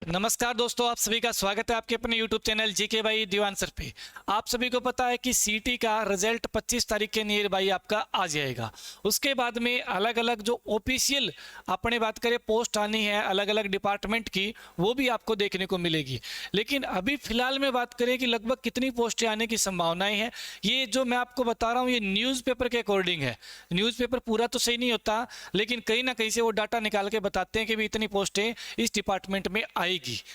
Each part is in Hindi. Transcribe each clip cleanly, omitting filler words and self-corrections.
नमस्कार दोस्तों, आप सभी का स्वागत है आपके अपने YouTube channel GK by Diwan sir पे। आप सभी को पता है कि सीटी का रिजल्ट 25 तारीख के नियर बाई आपका आ जाएगा। उसके बाद में अलग अलग जो ऑफिशियल अपने बात करें पोस्ट आनी है अलग अलग डिपार्टमेंट की, वो भी आपको देखने को मिलेगी। लेकिन अभी फिलहाल में बात करें कि लगभग कितनी पोस्टें आने की संभावनाएं हैं, ये जो मैं आपको बता रहा हूँ ये न्यूज़पेपर के अकॉर्डिंग है। न्यूज़पेपर पूरा तो सही नहीं होता, लेकिन कहीं ना कहीं से वो डाटा निकाल के बताते हैं कि भी इतनी पोस्टें इस डिपार्टमेंट में आएगी।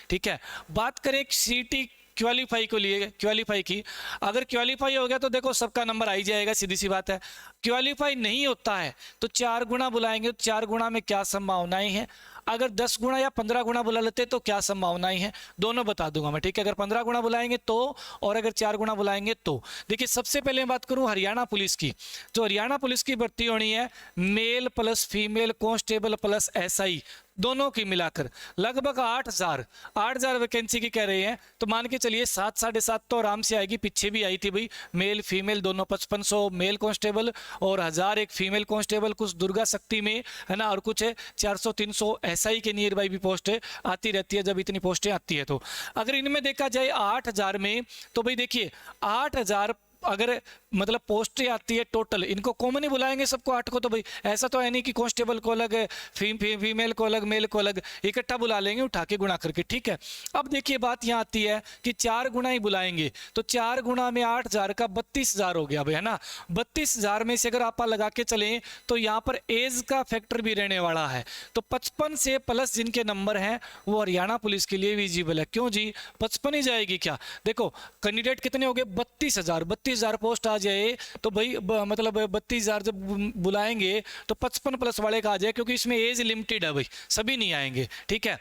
ठीक है, बात करें सीटी क्वालिफाई को लिए क्वालिफाई की, अगर क्वालिफाई हो गया तो देखो सबका नंबर आ ही जाएगा, सीधी सी बात है। क्वालिफाई नहीं होता है तो 4 गुना बुलाएंगे, तो 4 गुना में क्या संभावनाएं हैं, अगर 10 गुना या 15 गुना बुला लेते तो क्या संभावनाएं हैं, दोनों बता दूंगा मैं। ठीक है, अगर 15 गुना बुलाएंगे तो, और अगर 4 गुना बुलाएंगे तो। देखिए सबसे पहले मैं बात करूं हरियाणा पुलिस की। जो हरियाणा पुलिस की भर्ती होनी है, male plus female constable plus SI दोनों की मिलाकर लगभग 8,000 वैकेंसी की कह रहे हैं। तो मान के चलिए 7 साढ़े 7 तो आराम से आएगी, पीछे भी आई थी भाई, मेल फीमेल दोनों 5500 मेल कांस्टेबल और 1000 एक फीमेल कांस्टेबल, कुछ दुर्गा शक्ति में है ना, और कुछ है 400-300 एसआई के नियर बाई भी पोस्टें आती रहती है जब इतनी पोस्टें आती है। तो अगर इनमें देखा जाए 8,000 में, तो भाई देखिए 8,000 अगर मतलब पोस्टें आती है टोटल, इनको कॉमन ही बुलाएंगे सबको 8 को। तो भाई ऐसा तो है नहीं कि कांस्टेबल को अलग फीमेल को अलग मेल को अलग, इकट्ठा बुला लेंगे उठा के गुणा करके। ठीक है, अब देखिए बात यहाँ आती है कि 4 गुना ही बुलाएंगे, तो 4 गुना में 8,000 का 32,000 हो गया भाई, है ना। 32,000 में से अगर आप लगा के चलें तो यहाँ पर एज का फैक्टर भी रहने वाला है। तो 55 से प्लस जिनके नंबर हैं वो हरियाणा पुलिस के लिए विजिबल है। क्यों जी 55 ही जाएगी क्या? देखो कैंडिडेट कितने हो गए, 32,000 पोस्ट आ जाए तो भाई मतलब 32,000 जब बुलाएंगे तो 55 प्लस वाले का आ जाए, क्योंकि इसमें एज लिमिटेड है भाई, सभी नहीं आएंगे। ठीक है,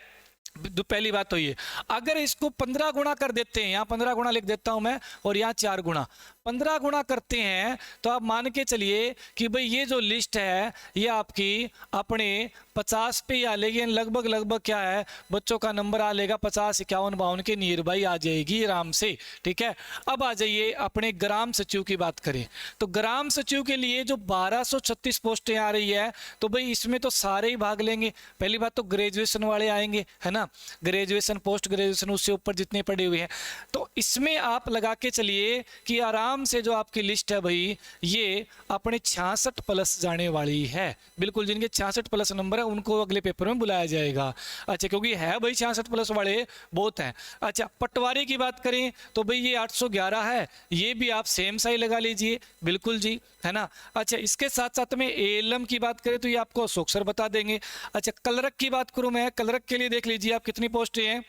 पहली बात तो ये। अगर इसको 15 गुना कर देते हैं, यहाँ 15 गुना लिख देता हूं मैं, और यहाँ 4 गुना, 15 गुना करते हैं तो आप मान के चलिए कि भाई ये जो लिस्ट है ये आपकी अपने 50 पे आ लेगी, लगभग लगभग क्या है बच्चों का नंबर आ लेगा 50, 51, 52 के नियर बाई आ जाएगी आराम से। ठीक है, अब आ जाइए अपने ग्राम सचिव की बात करें तो ग्राम सचिव के लिए जो 1236 पोस्टें आ रही है, तो भाई इसमें तो सारे ही भाग लेंगे। पहली बात तो ग्रेजुएशन वाले आएंगे, है ना, ग्रेजुएशन पोस्ट ग्रेजुएशन उससे ऊपर जितने पड़े हुए हैं। तो इसमें आप लगा के चलिए कि आराम से जो आपकी लिस्ट है भाई ये अपने 66 प्लस जाने वाली है। बिल्कुल, जिनके 66 प्लस नंबर है उनको अगले पेपर में बुलाया जाएगा। अच्छा, क्योंकि है भाई 66 प्लस वाले बहुत हैं। अच्छा, पटवारी की बात करें तो भाई ये 811 है, ये भी आप सेम साई लगा लीजिए, बिल्कुल जी, है ना। अच्छा, इसके साथ साथ में एएलएम की बात करें तो ये आपको अशोक सर बता देंगे। अच्छा, क्लर्क की बात करूं मैं, क्लर्क के लिए देख लीजिए आप कितनी पोस्टें हैं,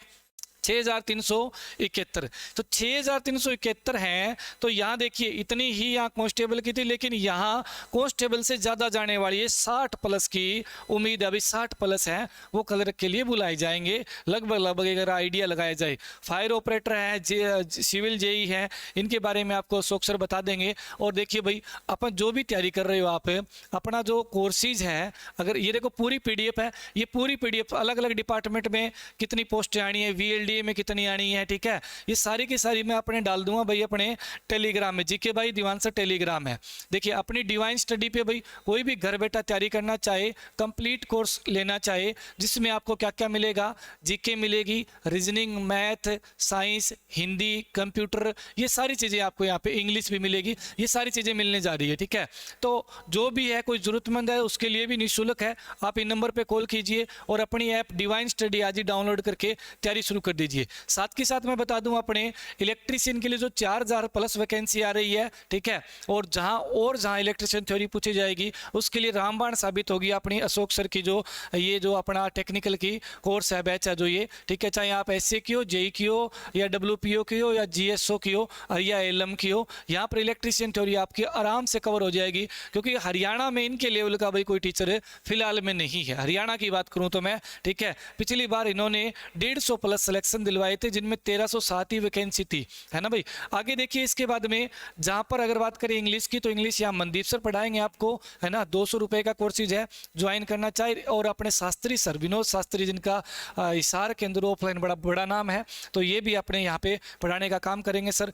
6,371। तो 6,371 हैं, तो यहाँ देखिए इतनी ही यहाँ कांस्टेबल की थी, लेकिन यहाँ कांस्टेबल से ज़्यादा जाने वाली है, 60 प्लस की उम्मीद है। अभी 60 प्लस है वो क्लर्क के लिए बुलाए जाएंगे लगभग लगभग, अगर आइडिया लगाया जाए। फायर ऑपरेटर है, सिविल जेई है, इनके बारे में आपको अशोक सर बता देंगे। और देखिए भाई अपन जो भी तैयारी कर रहे हो आप, अपना जो कोर्सेज है, अगर ये देखो पूरी पीडीएफ है, ये पूरी पीडीएफ अलग अलग डिपार्टमेंट में कितनी पोस्टें आनी है, वीएलडी में कितनी आनी है। ठीक है, ये सारी की सारी मैं अपने डाल दूंगा भाई अपने टेलीग्राम में, जीके भाई दीवान सर टेलीग्राम है। देखिए अपनी डिवाइन स्टडी पे भाई कोई भी घर बैठा तैयारी करना चाहे, कंप्लीट कोर्स लेना चाहे, जिसमें आपको क्या क्या मिलेगा, जीके मिलेगी, reasoning, math, science, Hindi, computer, ये सारी चीज़ें आपको यहाँ पे, इंग्लिश भी मिलेगी, ये सारी चीज़ें मिलने जा रही है। ठीक है, तो जो भी है कोई ज़रूरतमंद है उसके लिए भी निःशुल्क है, आप इन नंबर पर कॉल कीजिए और अपनी ऐप डिवाइन स्टडी आज ही डाउनलोड करके तैयारी शुरू कर दीजिए। साथ के साथ मैं बता दूं अपने इलेक्ट्रीशियन के लिए जो 4,000 प्लस वैकेंसी आ रही है। ठीक है, और जहां इलेक्ट्रीशियन थ्योरी पूछी जाएगी उसके लिए रामबाण साबित होगी अपनी अशोक सर की जो ये जो अपना टेक्निकल की कोर्स है, बैच है जो ये। ठीक है, चाहे आप एसए की हो, जेई की हो, या डब्ल्यूपीओ की हो, या जीएसओ की हो, या एलएम की हो, यहाँ पर इलेक्ट्रीशियन थ्योरी आपकी आराम से कवर हो जाएगी। क्योंकि हरियाणा में इनके लेवल का भाई कोई टीचर फिलहाल में नहीं है, हरियाणा की बात करूँ तो मैं। ठीक है, पिछली बार इन्होंने 150 प्लस सिलेक्शन सिलेक्शन दिलवाए थे, जिनमें 1307 ही वैकेंसी थी, है ना भाई। आगे देखिए इसके बाद में जहाँ पर अगर बात करें इंग्लिश की, तो इंग्लिश यहाँ मनदीप सर पढ़ाएंगे आपको, है ना। 200 रुपये का कोर्सेज है, ज्वाइन करना चाहे। और अपने शास्त्री सर विनोद शास्त्री, जिनका हिसार के अंदर ऑफलाइन बड़ा बड़ा नाम है, तो ये भी अपने यहाँ पे पढ़ाने का काम करेंगे सर,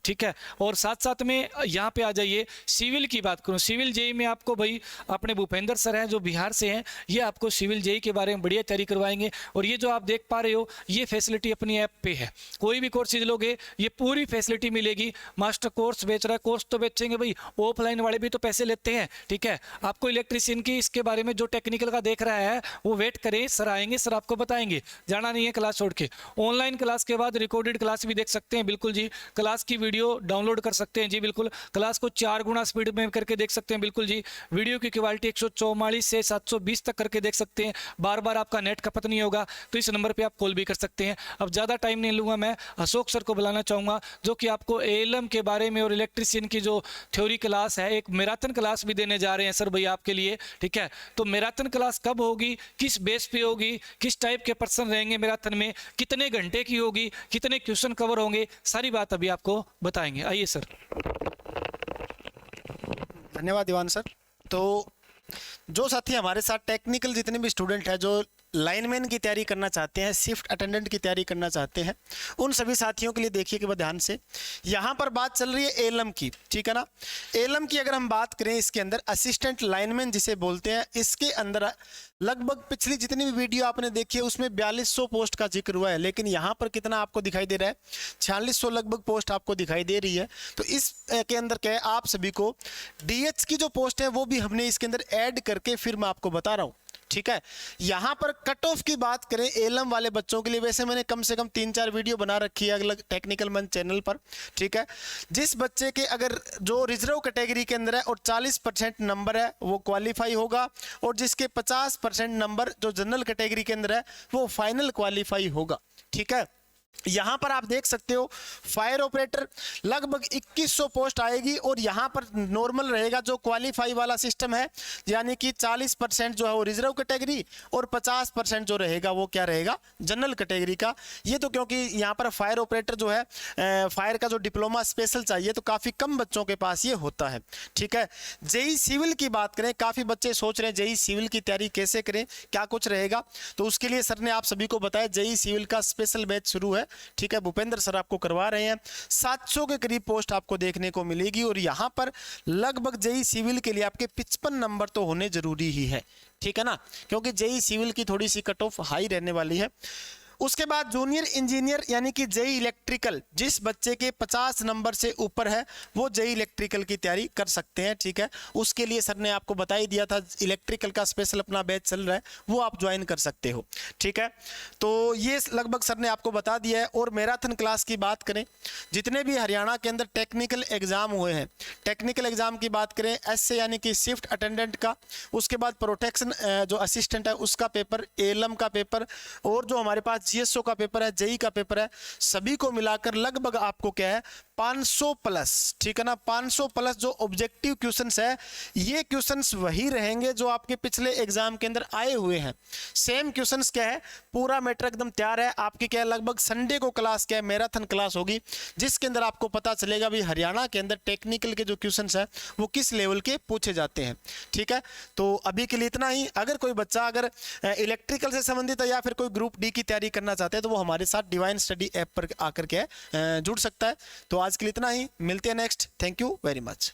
ठीक है। और साथ साथ में यहाँ पे आ जाइए, सिविल की बात करूँ, सिविल जेई में आपको भाई अपने भूपेंद्र सर हैं जो बिहार से हैं, ये आपको सिविल जेई के बारे में बढ़िया तैयारी करवाएंगे। और ये जो आप देख पा रहे हो, ये फैसिलिटी अपनी ऐप पे है। कोई भी कोर्सेज लोगे ये पूरी फैसिलिटी मिलेगी। मास्टर कोर्स बेच रहा है, कोर्स तो बेचेंगे भाई, ऑफलाइन वाले भी तो पैसे लेते हैं, ठीक है। आपको इलेक्ट्रीशियन की इसके बारे में जो टेक्निकल का देख रहा है वो वेट करे, सर आएंगे, सर आपको बताएंगे, जाना नहीं है क्लास छोड़ के। ऑनलाइन क्लास के बाद रिकॉर्डेड क्लास भी देख सकते हैं, बिल्कुल जी। क्लास की वीडियो डाउनलोड कर सकते हैं जी, बिल्कुल। क्लास को 4 गुना स्पीड में करके देख सकते हैं, बिल्कुल जी। वीडियो की क्वालिटी 144 से 720 तक करके देख सकते हैं। बार बार आपका नेट खपत नहीं होगा, तो इस नंबर पे आप कॉल भी कर सकते हैं। अब ज़्यादा टाइम नहीं लूँगा, मैं अशोक सर को बुलाना चाहूँगा, जो कि आपको एएलएम के बारे में और इलेक्ट्रीशियन की जो थ्योरी क्लास है, एक मैराथन क्लास भी देने जा रहे हैं सर भाई आपके लिए, ठीक है। तो मैराथन क्लास कब होगी, किस बेस पे होगी, किस टाइप के पर्सन रहेंगे मैराथन में, कितने घंटे की होगी, कितने क्वेश्चन कवर होंगे, सारी बात अभी आपको बताएंगे। आइए सर। धन्यवाद दीवान सर। तो जो साथी हमारे साथ टेक्निकल जितने भी स्टूडेंट हैं जो लाइनमैन की तैयारी करना चाहते हैं, शिफ्ट अटेंडेंट की तैयारी करना चाहते हैं, उन सभी साथियों के लिए देखिए ध्यान से, यहाँ पर बात चल रही है एएलएम की, ठीक है ना। एएलएम की अगर हम बात करें, इसके अंदर असिस्टेंट लाइनमैन जिसे बोलते हैं, इसके अंदर लगभग पिछली जितनी भी वीडियो आपने देखी है उसमें 4200 पोस्ट का जिक्र हुआ है, लेकिन यहाँ पर कितना आपको दिखाई दे रहा है, 4600 लगभग पोस्ट आपको दिखाई दे रही है। तो इस के अंदर क्या है, आप सभी को डीएच की जो पोस्ट है वो भी हमने इसके अंदर ऐड करके फिर मैं आपको बता रहा हूँ, ठीक है। यहां पर कट ऑफ की बात करें एएलएम वाले बच्चों के लिए, वैसे मैंने कम से कम 3-4 वीडियो बना रखी है अलग टेक्निकल मंच चैनल पर, ठीक है। जिस बच्चे के अगर जो रिजर्व कैटेगरी के अंदर है और 40% नंबर है वो क्वालिफाई होगा, और जिसके 50% नंबर जो जनरल कैटेगरी के अंदर है वो फाइनल क्वालिफाई होगा, ठीक है। यहां पर आप देख सकते हो फायर ऑपरेटर लगभग 2100 पोस्ट आएगी, और यहां पर नॉर्मल रहेगा जो क्वालिफाई वाला सिस्टम है, यानी कि 40% जो है वो रिजर्व कैटेगरी और 50% जो रहेगा वो क्या रहेगा, जनरल कैटेगरी का। ये तो क्योंकि यहां पर फायर ऑपरेटर जो है फायर का जो डिप्लोमा स्पेशल चाहिए, तो काफी कम बच्चों के पास ये होता है, ठीक है। जेई सिविल की बात करें, काफी बच्चे सोच रहे हैं जेई सिविल की तैयारी कैसे करें, क्या कुछ रहेगा, तो उसके लिए सर ने आप सभी को बताया जेई सिविल का स्पेशल बैच शुरू है, ठीक है। भूपेंद्र सर आपको करवा रहे हैं, 700 के करीब पोस्ट आपको देखने को मिलेगी, और यहां पर लगभग जेई सिविल के लिए आपके 55 नंबर तो होने जरूरी ही है, ठीक है ना, क्योंकि जेई सिविल की थोड़ी सी कट ऑफ हाई रहने वाली है। उसके बाद जूनियर इंजीनियर यानी कि जेई इलेक्ट्रिकल, जिस बच्चे के 50 नंबर से ऊपर है वो जेई इलेक्ट्रिकल की तैयारी कर सकते हैं, ठीक है। उसके लिए सर ने आपको बता ही दिया था, इलेक्ट्रिकल का स्पेशल अपना बैच चल रहा है, वो आप ज्वाइन कर सकते हो, ठीक है। तो ये लगभग सर ने आपको बता दिया है। और मैराथन क्लास की बात करें, जितने भी हरियाणा के अंदर टेक्निकल एग्जाम हुए हैं, टेक्निकल एग्जाम की बात करें, एसए यानी कि शिफ्ट अटेंडेंट का, उसके बाद प्रोटेक्शन जो असिस्टेंट है उसका पेपर, एएलएम का पेपर, और जो हमारे पास जीएसओ का पेपर है, जेई का पेपर है, सभी को मिलाकर लगभग आपको क्या है 500 प्लस, ठीक है ना, 500 प्लस जो ऑब्जेक्टिव क्वेश्चंस है, ये क्वेश्चंस वही रहेंगे जो आपके पिछले एग्जाम के अंदर आए हुए हैं। सेम क्वेश्चंस क्या है, पूरा मैटर एकदम तैयार है आपकी, क्या है लगभग संडे को क्लास क्या है मैराथन क्लास होगी, जिसके अंदर आपको पता चलेगा भी हरियाणा के अंदर टेक्निकल के जो क्वेश्चंस है वो किस लेवल के पूछे जाते हैं, ठीक है। तो अभी के लिए इतना ही। अगर कोई बच्चा अगर इलेक्ट्रिकल से संबंधित है या फिर कोई ग्रुप डी की तैयारी करना चाहते हैं, तो वो हमारे साथ डिवाइन स्टडी ऐप पर आकर के जुड़ सकता है। तो आज के लिए इतना ही, मिलते हैं next. Thank you very much.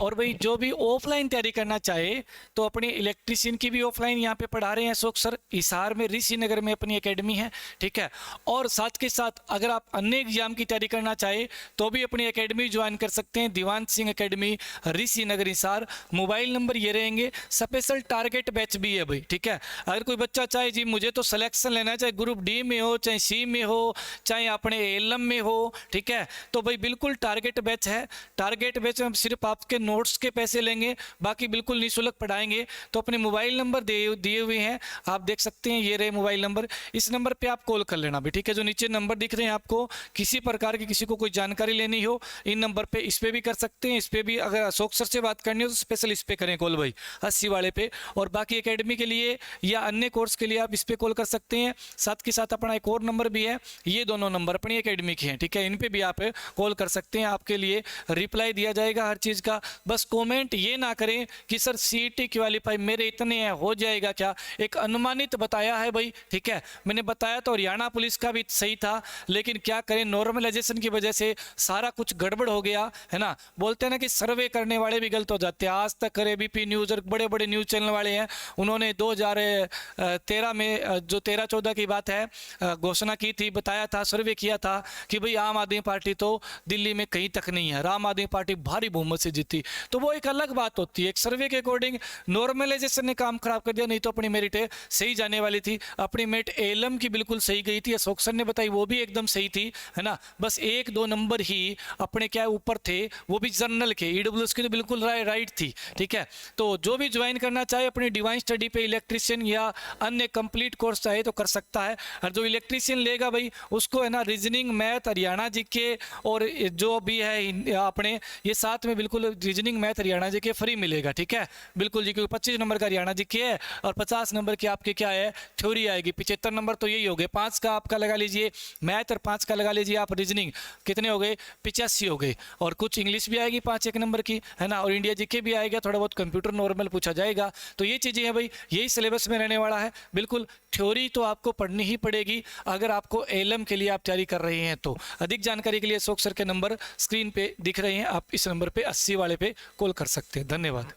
और भाई जो भी ऑफलाइन तैयारी करना चाहे तो अपनी इलेक्ट्रीशियन की भी ऑफलाइन यहाँ पे पढ़ा रहे हैं अशोक सर, हिसार में ऋषि नगर में अपनी एकेडमी है, ठीक है। और साथ के साथ अगर आप अन्य एग्जाम की तैयारी करना चाहे तो भी अपनी एकेडमी ज्वाइन कर सकते हैं, दीवान सिंह एकेडमी, ऋषि नगर हिसार। मोबाइल नंबर ये रहेंगे, स्पेशल टारगेट बैच भी है भाई, ठीक है। अगर कोई बच्चा चाहे जी मुझे तो सिलेक्शन लेना है, चाहे ग्रुप डी में हो, चाहे सी में हो, चाहे अपने एएलएम में हो, ठीक है, तो भाई बिल्कुल टारगेट बैच है। टारगेट बैच में सिर्फ आपके नोट्स के पैसे लेंगे, बाकी बिल्कुल निःशुल्क पढ़ाएंगे। तो अपने मोबाइल नंबर दिए हुए हैं, आप देख सकते हैं, ये रहे मोबाइल नंबर। इस नंबर पे आप कॉल कर लेना भी, ठीक है। जो नीचे नंबर दिख रहे हैं आपको, किसी प्रकार की किसी को कोई जानकारी लेनी हो इन नंबर पे, इस पे भी कर सकते हैं, इस पे भी। अगर अशोक सर से बात करनी हो तो स्पेशल इस पे करें कॉल भाई, 80 वाले पे। और बाकी एकेडमी के लिए या अन्य कोर्स के लिए आप इस पे कॉल कर सकते हैं। साथ के साथ अपना एक और नंबर भी है, ये दोनों नंबर अपनी एकेडमी के हैं, ठीक है। इन पे भी आप कॉल कर सकते हैं, आपके लिए रिप्लाई दिया जाएगा हर चीज़ का। बस कमेंट ये ना करें कि सर सीईटी क्वालिफाई मेरे इतने हैं, हो जाएगा क्या। एक अनुमानित बताया है भाई, ठीक है। मैंने बताया तो हरियाणा पुलिस का भी सही था, लेकिन क्या करें, नॉर्मलाइजेशन की वजह से सारा कुछ गड़बड़ हो गया है ना। बोलते हैं ना कि सर्वे करने वाले भी गलत हो जाते हैं। आज तक करे बीपी न्यूज़ और बड़े बड़े न्यूज़ चैनल वाले हैं, उन्होंने 2013 में जो 13-14 की बात है घोषणा की थी, बताया था, सर्वे किया था कि भाई आम आदमी पार्टी तो दिल्ली में कहीं तक नहीं है, आम आदमी पार्टी भारी बहुमत से जीती। तो वो एक अलग बात होती है, एक सर्वे के अकॉर्डिंग नॉर्मलाइजेशन ने काम खराब कर दिया, नहीं तो अपनी मेरिट सही जाने वाली थी। अपनी मेरिट एलएम की बिल्कुल सही गई थी, अशोक सर ने बताई वो भी एकदम सही थी, है ना। बस 1-2 नंबर ही अपने क्या ऊपर थे, वो भी जर्नल के, ईडब्ल्यूएस की तो बिल्कुल राइट थी, ठीक है। तो जो भी ज्वाइन करना चाहे अपनी डिवाइन स्टडी पे इलेक्ट्रीशियन या अन्य कंप्लीट कोर्स चाहे तो कर सकता है। और जो इलेक्ट्रीशियन लेगा भाई उसको है ना रीजनिंग, मैथ, हरियाणा जीके और जो भी है अपने ये साथ में बिल्कुल reasoning, math, Haryana GK free मिलेगा, ठीक है। बिल्कुल जी, क्योंकि 25 नंबर का हरियाणा जीके है और 50 नंबर की आपके क्या है थ्योरी आएगी। 75 नंबर तो यही हो गए, 5 का आपका लगा लीजिए मैथ और 5 का लगा लीजिए आप रीजनिंग, कितने हो गए 85 हो गए। और कुछ इंग्लिश भी आएगी 5 एक नंबर की, है ना। और इंडिया जीके भी आएगा, थोड़ा बहुत कंप्यूटर नॉर्मल पूछा जाएगा। तो ये चीज़ें हैं भाई, यही सिलेबस में रहने वाला है। बिल्कुल थ्योरी तो आपको पढ़नी ही पड़ेगी अगर आपको एलएम के लिए आप तैयारी कर रहे हैं तो। अधिक जानकारी के लिए अशोक सर के नंबर स्क्रीन पे दिख रहे हैं, आप इस नंबर पे 80 वाले पे कॉल कर सकते हैं। धन्यवाद।